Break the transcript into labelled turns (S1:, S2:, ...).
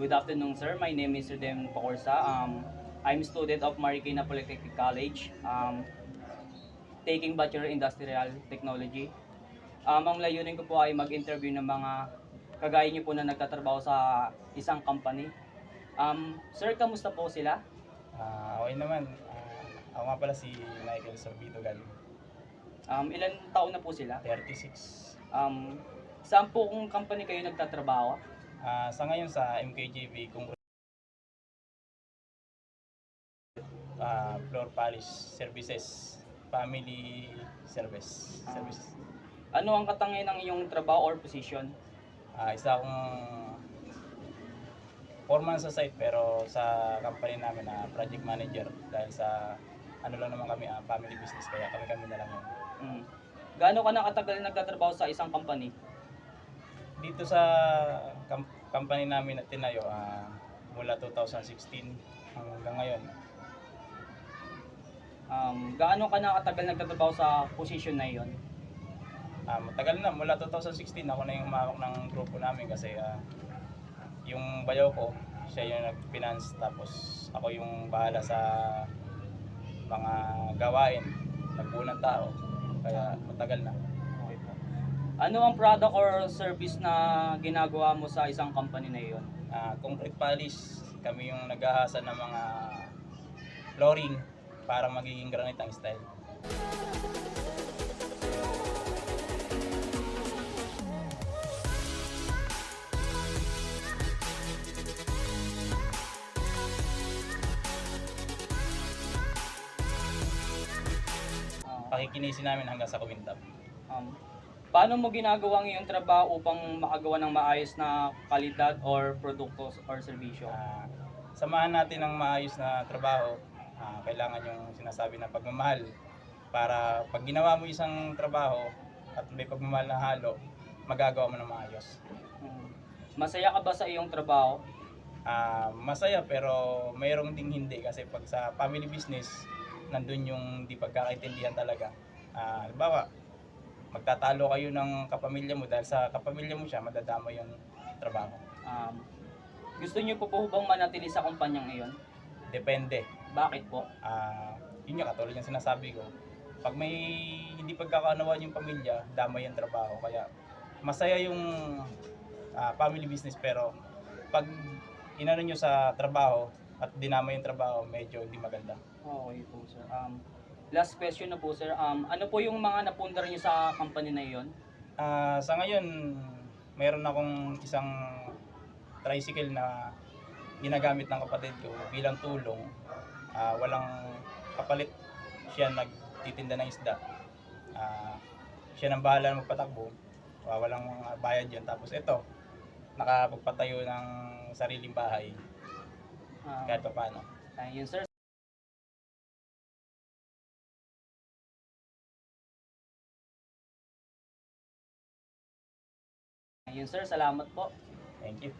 S1: Good afternoon, sir. My name is Redem Pacorsa. I'm student of Marikina Polytechnic College, taking Bachelor Industrial Technology. Ang layunin ko po ay mag-interview ng mga kagaya niyo po na nagtatrabaho sa isang company. Sir, kamusta po sila?
S2: Okay naman. Ako nga pala si Michael Sorbitogan,
S1: Ilan taon na po sila?
S2: 36.
S1: Saan po kung company kayo nagtatrabaho?
S2: Sa ngayon sa MKJV, kung floor polish services, family services.
S1: Ano ang katangian ng iyong trabaho or position?
S2: Isa akong foreman sa site pero sa company namin na project manager dahil sa ano lang naman kami, family business kaya kami na lang yun.
S1: Gaano ka na katagal nagtatrabaho sa isang company?
S2: Dito sa company namin na tinayo, mula 2016 hanggang ngayon.
S1: Gaano ka na katagal nagtatrabaho sa position na iyon?
S2: Matagal na, mula 2016 ako na yung humawak ng grupo namin kasi yung bayaw ko, siya yung nag-finance tapos ako yung bahala sa mga gawain, nagbuo ng tao, kaya matagal na.
S1: Okay po. Ano ang product or service na ginagawa mo sa isang company na iyon?
S2: Concrete polish, kami yung nag-ahasa ng mga flooring para magiging granite ang style. Pakikinisin namin hanggang sa kumintab.
S1: Paano mo ginagawa ang iyong trabaho upang makagawa ng maayos na kalidad or produkto or serbisyo?
S2: Samahan natin ng maayos na trabaho. Kailangan yung sinasabi na pagmamahal para pag ginawa mo isang trabaho at may pagmamahal na halo, magagawa mo ng maayos.
S1: Masaya ka ba sa iyong trabaho?
S2: Masaya pero mayroong ding hindi kasi pag sa family business, nandun yung di pagkakaintindihan talaga. Halimbawa, magtatalo kayo ng kapamilya mo dahil sa kapamilya mo siya, madadama yung trabaho.
S1: Gusto niyo po bang manatili sa kumpanyang iyon?
S2: Depende.
S1: Bakit po?
S2: Yun nga, katulad yung sinasabi ko. Pag may hindi pagkakaunawaan yung pamilya, damay yung trabaho. Kaya masaya yung family business pero pag inano nyo sa trabaho at dinama yung trabaho, medyo hindi maganda.
S1: Okay po, sir. Last question na po, sir. Ano po yung mga napundar niyo sa company na iyon?
S2: Sa ngayon, mayroon akong isang tricycle na ginagamit ng kapatid ko bilang tulong. Walang kapalit. Siya nagtitinda ng isda. Siya nang bahala na magpatakbo. Walang bayad yun. Tapos ito, nakapagpatayo ng sariling bahay. Kahit pa paano.
S1: Yun, sir. Yun, sir. Salamat po.
S2: Thank you.